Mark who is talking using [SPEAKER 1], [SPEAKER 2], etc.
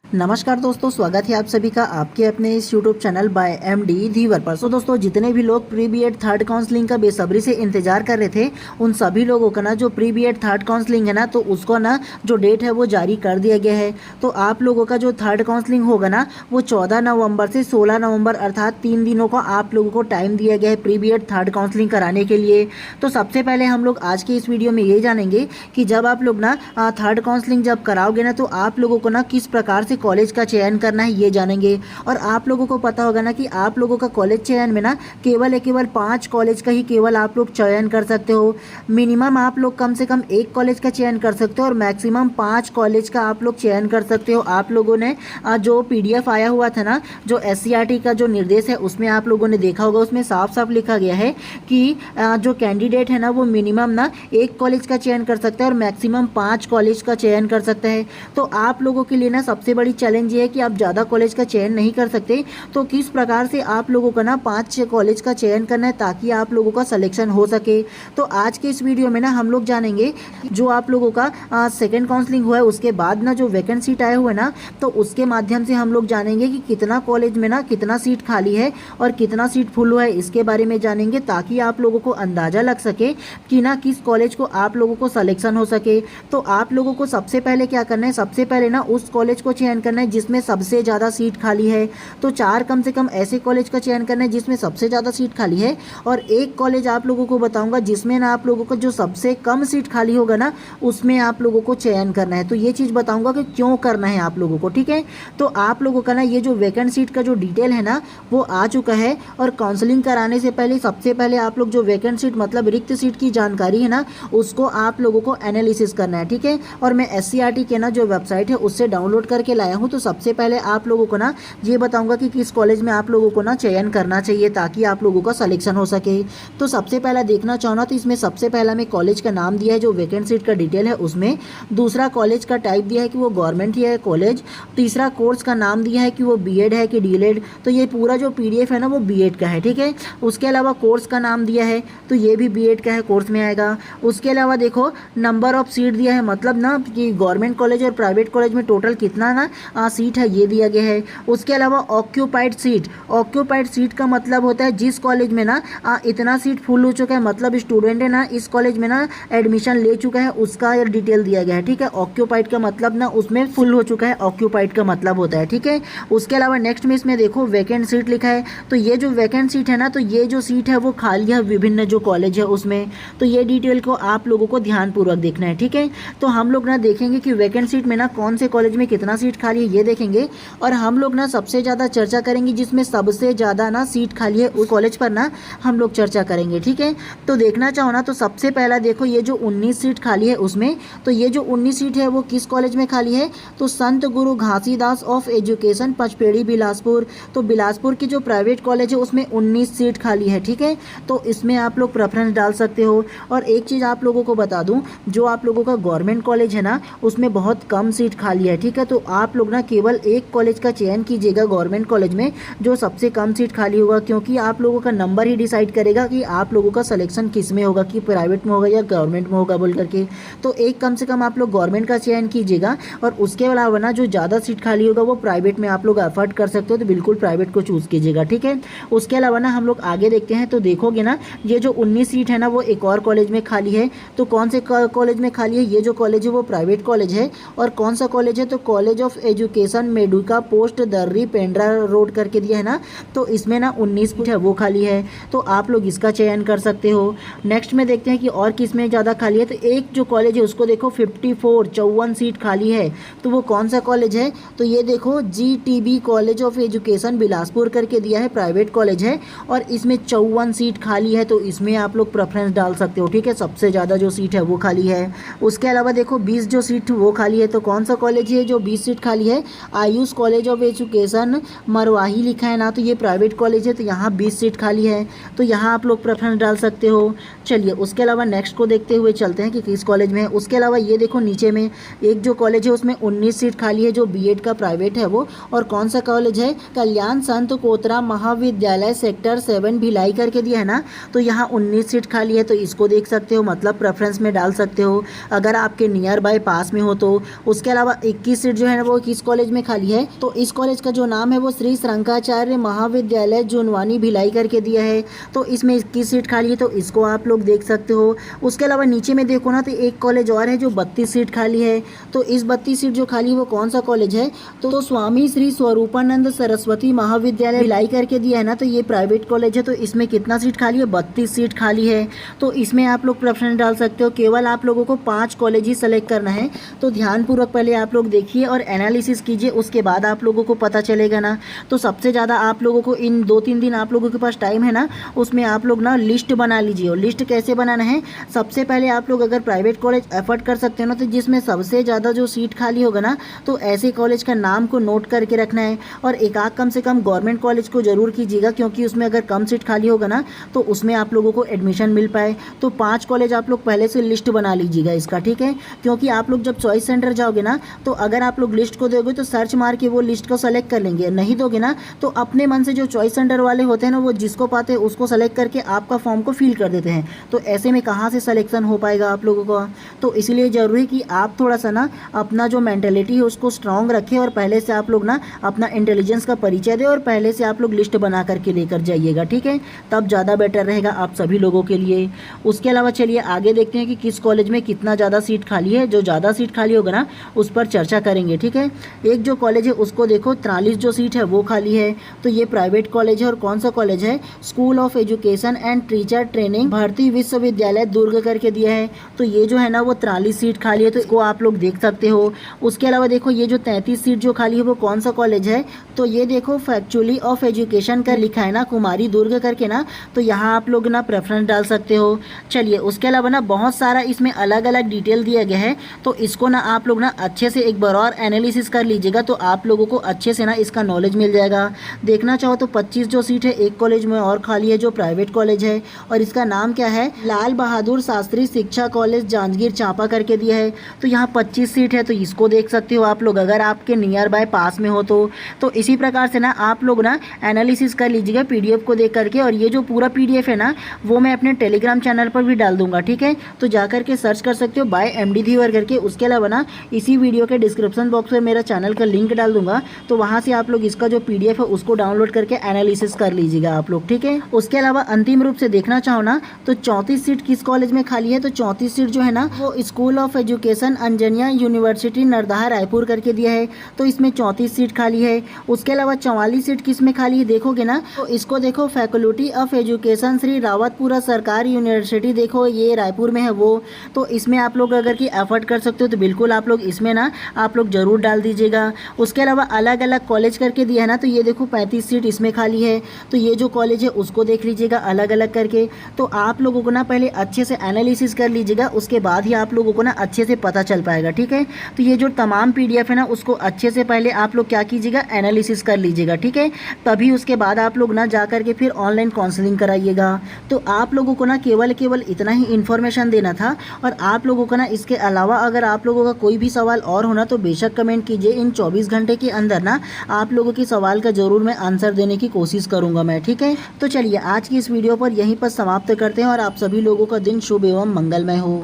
[SPEAKER 1] नमस्कार दोस्तों, स्वागत है आप सभी का आपके अपने इस यूट्यूब चैनल बाय एमडी धीवर पर। सो दोस्तों, जितने भी लोग प्री बीएड थर्ड काउंसलिंग का बेसब्री से इंतजार कर रहे थे, उन सभी लोगों का ना जो प्री बीएड थर्ड काउंसलिंग है ना, तो उसको ना जो डेट है वो जारी कर दिया गया है। तो आप लोगों का जो थर्ड काउंसलिंग होगा ना, वो 14 नवंबर से 16 नवंबर अर्थात 3 दिनों का आप लोगों को टाइम दिया गया है प्री बीएड थर्ड काउंसलिंग कराने के लिए। तो सबसे पहले हम लोग आज के इस वीडियो में ये जानेंगे कि जब आप लोग ना थर्ड काउंसलिंग जब कराओगे ना, तो आप लोगों को ना किस प्रकार से कॉलेज का चयन करना है ये जानेंगे। और आप लोगों को पता होगा ना कि आप लोगों का कॉलेज चयन में ना केवल 5 कॉलेज का ही केवल आप लोग चयन कर सकते हो। मिनिमम आप लोग कम से कम 1 कॉलेज का चयन कर सकते हो और मैक्सिमम 5 कॉलेज का आप लोग चयन कर सकते हो। आप लोगों ने जो पीडीएफ आया हुआ था ना, जो एससीईआरटी का जो निर्देश है, उसमें आप लोगों ने देखा होगा, उसमें साफ साफ लिखा गया है कि जो कैंडिडेट है ना, वो मिनिमम ना 1 कॉलेज का चयन कर सकता है और मैक्सिमम 5 कॉलेज का चयन कर सकता है। तो आप लोगों के लिए ना सबसे बड़ी चैलेंज ये है कि आप ज़्यादा कॉलेज का चयन नहीं कर सकते। तो किस प्रकार से आप लोगों का ना 5-6 कॉलेज का चयन करना है ताकि आप लोगों का सिलेक्शन हो सके। तो आज के इस वीडियो में ना हम लोग जानेंगे जो आप लोगों का सेकेंड काउंसलिंग हुआ है, उसके बाद ना जो वैकेंट सीट आए हुए ना, तो उसके माध्यम से हम लोग जानेंगे कि कितना कॉलेज में ना कितना सीट खाली है और कितना सीट फुल हुआ है, इसके बारे में जानेंगे ताकि आप लोगों को अंदाज़ा लग सके कि ना किस कॉलेज को आप लोगों को सिलेक्शन हो सके। तो आप लोगों को सबसे पहले क्या करना है, सबसे पहले ना उस कॉलेज को चयन करना है जिसमें सबसे ज़्यादा सीट खाली है। तो 4 कम से कम ऐसे कॉलेज का चयन करना है जिसमें सबसे ज़्यादा सीट खाली है, और 1 कॉलेज आप लोगों को बताऊंगा जिसमें ना आप लोगों को जो सबसे कम सीट खाली होगा ना, उसमें आप लोगों को चयन करना है। तो ये चीज़ बताऊंगा कि क्यों करना है आप लोगों को, ठीक है। तो आप लोगों का ना ये जो वैकेंट सीट का जो डिटेल है ना, वो आ चुका है। और काउंसलिंग कराने से पहले सबसे पहले आप लोग जो वैकेंट सीट मतलब रिक्त सीट की जानकारी है ना, उसको आप लोगों को एनालिसिस करना है, ठीक है। और मैं एससीईआरटी के ना जो वेबसाइट है उससे डाउनलोड करके लाया हूँ। तो सबसे पहले आप लोगों को ना ये बताऊंगा कि किस कॉलेज में आप लोगों को ना चयन करना चाहिए ताकि आप लोगों का सिलेक्शन हो सके। तो सबसे पहला देखना चाहो ना, तो इसमें सबसे पहला मैं कॉलेज का नाम दिया है, जो वैकेंट सीट का डिटेल है उसमें। दूसरा कॉलेज का टाइप दिया है कि वो गवर्नमेंट ही है कॉलेज। तीसरा कोर्स का नाम दिया है कि वो बीएड है कि डीएलएड। तो ये पूरा जो पीडीएफ है ना, वो बीएड का है, ठीक है। उसके अलावा कोर्स का नाम दिया है, तो ये भी बीएड का है, कोर्स में आएगा। उसके अलावा देखो नंबर ऑफ सीट दिया है, मतलब ना कि गवर्नमेंट कॉलेज और प्राइवेट कॉलेज में टोटल कितना ना सीट है ये दिया गया है। उसके अलावा ऑक्यूपाइड सीट का मतलब होता है जिस कॉलेज में ना इतना सीट फुल हो चुका है, मतलब स्टूडेंट है ना इस कॉलेज में ना एडमिशन ले चुका है, उसका डिटेल दिया गया है, ठीक है। ऑक्यूपाइड का मतलब ना उसमें फुल हो चुका है, ऑक्यूपाइड का मतलब होता है, ठीक है। उसके अलावा नेक्स्ट में इसमें देखो वैकेंट सीट लिखा है। तो ये जो वैकेंट सीट है ना, तो ये जो सीट है वो खाली है विभिन्न जो कॉलेज है उसमें। तो ये डिटेल को आप लोगों को ध्यानपूर्वक देखना है, ठीक है। तो हम लोग ना देखेंगे कि वैकेंट सीट में ना कौन से कॉलेज में कितना सीट खाली है ये देखेंगे। और हम लोग ना सबसे ज़्यादा चर्चा करेंगे जिसमें सबसे ज़्यादा ना सीट खाली है उस कॉलेज पर ना हम लोग चर्चा करेंगे, ठीक है। तो देखना चाहो ना, तो सबसे पहला देखो ये जो 19 सीट खाली है उसमें, तो ये जो 19 सीट है वो किस कॉलेज में खाली है, तो संत गुरु घासीदास ऑफ एजुकेशन पचपेड़ी बिलासपुर। तो बिलासपुर की जो प्राइवेट कॉलेज है उसमें 19 सीट खाली है, ठीक है। तो इसमें आप लोग प्रेफरेंस डाल सकते हो। और एक चीज़ आप लोगों को बता दूँ, जो आप लोगों का गवर्नमेंट कॉलेज है ना, उसमें बहुत कम सीट खाली है, ठीक है। तो आप लोग ना केवल 1 कॉलेज का चयन कीजिएगा गवर्नमेंट कॉलेज में जो सबसे कम सीट खाली होगा, क्योंकि आप लोगों का नंबर ही डिसाइड करेगा कि आप लोगों का सिलेक्शन किस में होगा, कि प्राइवेट में होगा या गवर्नमेंट में होगा बोल करके। तो एक कम से कम आप लोग गवर्नमेंट का चयन कीजिएगा। और उसके अलावा ना जो ज़्यादा सीट खाली होगा वो प्राइवेट में आप लोग एफर्ट कर सकते हो, तो बिल्कुल प्राइवेट को चूज़ कीजिएगा, ठीक है। उसके अलावा ना हम लोग आगे देखते हैं, तो देखोगे ना ये जो 19 सीट है ना, वो एक और कॉलेज में खाली है। तो कौन से कॉलेज में खाली है, ये जो कॉलेज है वो प्राइवेट कॉलेज है। और कौन सा कॉलेज है, तो कॉलेज ऑफ एजुकेशन मेडुका पोस्ट दर्री पेंड्रा रोड करके दिया है ना, तो इसमें ना 19 सीट है वो खाली है। तो आप लोग इसका चयन कर सकते हो। नेक्स्ट में देखते हैं कि और किस में ज़्यादा खाली है। तो एक जो कॉलेज है उसको देखो 54 सीट खाली है। तो वो कौन सा कॉलेज है, तो ये देखो GTB college of education Bilaspur करके दिया है, प्राइवेट कॉलेज है। और इसमें 54 सीट खाली है, तो इसमें आप लोग प्रेफरेंस डाल सकते हो, ठीक है। सबसे ज़्यादा जो सीट है वो खाली है। उसके अलावा देखो 20 जो सीट वो खाली है। तो कौन सा कॉलेज है जो 20 सीट खाली है, Ayush college of education Marwahi लिखा है ना, तो ये प्राइवेट कॉलेज है। तो यहाँ 20 सीट खाली है, तो यहाँ आप लोग प्रेफरेंस डाल सकते हो। चलिए उसके अलावा नेक्स्ट को देखते हुए चलते हैं कि किस कॉलेज में है। उसके अलावा ये देखो नीचे में एक जो कॉलेज है उसमें 19 सीट खाली है, जो बीएड का प्राइवेट है वो। और कौन सा कॉलेज है, कल्याण संत कोतरा महाविद्यालय सेक्टर 7 भिलाई करके दिया है ना, तो यहाँ 19 सीट खाली है। तो इसको देख सकते हो, मतलब प्रेफरेंस में डाल सकते हो अगर आपके नियर बाय पास में हो तो। उसके अलावा 21 सीट जो है ना वो वो किस कॉलेज में खाली है। तो इस कॉलेज का जो नाम है वो श्री शंकराचार्य महाविद्यालय जुनवानी भिलाई करके दिया है। तो इसमें 21 सीट खाली है, तो इसको आप लोग देख सकते हो। उसके अलावा नीचे में देखो ना, तो एक कॉलेज और है जो 32 सीट खाली है। तो इस 32 सीट जो खाली है वो कौन सा कॉलेज है, तो स्वामी श्री स्वरूपानंद सरस्वती महाविद्यालय भिलाई करके दिया है ना। तो ये प्राइवेट कॉलेज है। तो इसमें कितना सीट खाली है, 32 सीट खाली है। तो इसमें आप लोग प्रेफरेंस डाल सकते हो। केवल आप लोगों को 5 कॉलेज ही सेलेक्ट करना है। तो ध्यानपूर्वक पहले आप लोग देखिए और एनालिसिस कीजिए, उसके बाद आप लोगों को पता चलेगा ना। तो सबसे ज़्यादा आप लोगों को इन 2-3 दिन आप लोगों के पास टाइम है ना, उसमें आप लोग ना लिस्ट बना लीजिए। और लिस्ट कैसे बनाना है, सबसे पहले आप लोग अगर प्राइवेट कॉलेज एफर्ट कर सकते हो ना, तो जिसमें सबसे ज़्यादा जो सीट खाली होगा ना, तो ऐसे कॉलेज का नाम को नोट करके रखना है। और एक आध कम से कम गवर्नमेंट कॉलेज को जरूर कीजिएगा, क्योंकि उसमें अगर कम सीट खाली होगा ना, तो उसमें आप लोगों को एडमिशन मिल पाए। तो 5 कॉलेज आप लोग पहले से लिस्ट बना लीजिएगा इसका, ठीक है। क्योंकि आप लोग जब चॉइस सेंटर जाओगे ना, तो अगर आप लोग लिस्ट को दोगे तो सर्च मार के वो लिस्ट को सेलेक्ट कर लेंगे। नहीं दोगे ना, तो अपने मन से जो चॉइस सेंटर वाले होते हैं ना, वो जिसको पाते हैं उसको सेलेक्ट करके आपका फॉर्म को फिल कर देते हैं। तो ऐसे में कहाँ से सिलेक्शन हो पाएगा आप लोगों का। तो इसलिए ज़रूरी है कि आप थोड़ा सा ना अपना जो मेंटेलिटी है उसको स्ट्रांग रखें, और पहले से आप लोग ना अपना इंटेलिजेंस का परिचय दें, और पहले से आप लोग लिस्ट बना करके लेकर जाइएगा, ठीक है। तब ज़्यादा बेटर रहेगा आप सभी लोगों के लिए। उसके अलावा चलिए आगे देखते हैं कि किस कॉलेज में कितना ज़्यादा सीट खाली है। जो ज़्यादा सीट खाली होगा ना, उस पर चर्चा करेंगे, ठीक है। एक जो कॉलेज है उसको देखो, 43 जो सीट है वो खाली है। तो ये प्राइवेट कॉलेज है। और कौन सा कॉलेज है, school of education and teacher training भारतीय विश्वविद्यालय दुर्ग करके दिया है। तो ये जो है ना वो 43 सीट खाली है, तो इसको आप लोग देख सकते हो। उसके अलावा देखो ये जो 33 सीट जो खाली है वो कौन सा कॉलेज है, तो ये देखो फैक्चुअली ऑफ एजुकेशन का लिखा है ना, कुमारी दुर्ग करके ना। तो यहाँ आप लोग ना प्रेफरेंस डाल सकते हो। चलिए उसके अलावा ना बहुत सारा इसमें अलग अलग डिटेल दिया गया है। तो इसको ना आप लोग ना अच्छे से एक बार और एनालिसिस कर लीजिएगा, तो आप लोगों को अच्छे से ना इसका नॉलेज मिल जाएगा। देखना चाहो तो 25 जो सीट है एक कॉलेज में और खाली है, जो प्राइवेट कॉलेज है, और इसका नाम क्या है, लाल बहादुर शास्त्री शिक्षा कॉलेज जांजगीर चांपा करके दिया है। तो यहाँ 25 सीट है, तो इसको देख सकते हो आप लोग, अगर आपके नियर बाय पास में हो तो इसी प्रकार से ना आप लोग ना एनालिसिस कर लीजिएगा पीडीएफ को देख करके। और ये जो पूरा पीडीएफ है ना, वो मैं अपने टेलीग्राम चैनल पर भी डाल दूंगा, ठीक है। तो जा करके सर्च कर सकते हो बाय एमडी धीवर करके। उसके अलावा ना इसी वीडियो के डिस्क्रिप्शन बॉक्स में मेरा चैनल का लिंक डाल दूंगा, तो वहाँ से आप लोग इसका जो पीडीएफ है उसको डाउनलोड करके एनालिसिस कर लीजिएगा आप लोग, ठीक है। उसके अलावा अंतिम रूप से देखना चाहो ना, तो 34 सीट किस कॉलेज में खाली है, तो 34 सीट जो है ना वो school of education Anjaniya university Nardaha Raipur करके दिया है। तो इसमें 34 सीट खाली है। उसके अलावा 44 सीट किस में खाली है देखोगे ना, तो इसको देखो faculty of education Shri Rawatpura सरकारी यूनिवर्सिटी, देखो ये रायपुर में है वो। तो इसमें आप लोग अगर की एफर्ट कर सकते हो तो बिल्कुल आप लोग इसमें ना आप लोग जरूर डाल दीजिएगा। उसके अलावा अलग अलग कॉलेज करके दिया है ना, तो ये देखो 35 सीट इसमें खाली है। तो ये जो कॉलेज है उसको देख लीजिएगा अलग अलग करके। तो आप लोगों को ना पहले अच्छे से एनालिसिस कर लीजिएगा, उसके बाद ही आप लोगों को ना अच्छे से पता चल पाएगा, ठीक है। तो ये जो तमाम पीडीएफ है ना, उसको अच्छे से पहले आप लोग क्या कीजिएगा, एनालिसिस कर लीजिएगा, ठीक है। तभी उसके बाद आप लोग ना जा करके फिर ऑनलाइन काउंसलिंग कराइएगा। तो आप लोगों को ना केवल इतना ही इन्फॉर्मेशन देना था। और आप लोगों को ना इसके अलावा अगर आप लोगों का कोई भी सवाल और होना तो बेशक कमेंट कीजिए। इन 24 घंटे के अंदर ना आप लोगों के सवाल का जरूर मैं आंसर देने की कोशिश करूंगा मैं, ठीक है। तो चलिए आज की इस वीडियो पर यहीं पर समाप्त करते हैं, और आप सभी लोगों का दिन शुभ एवं मंगलमय हो।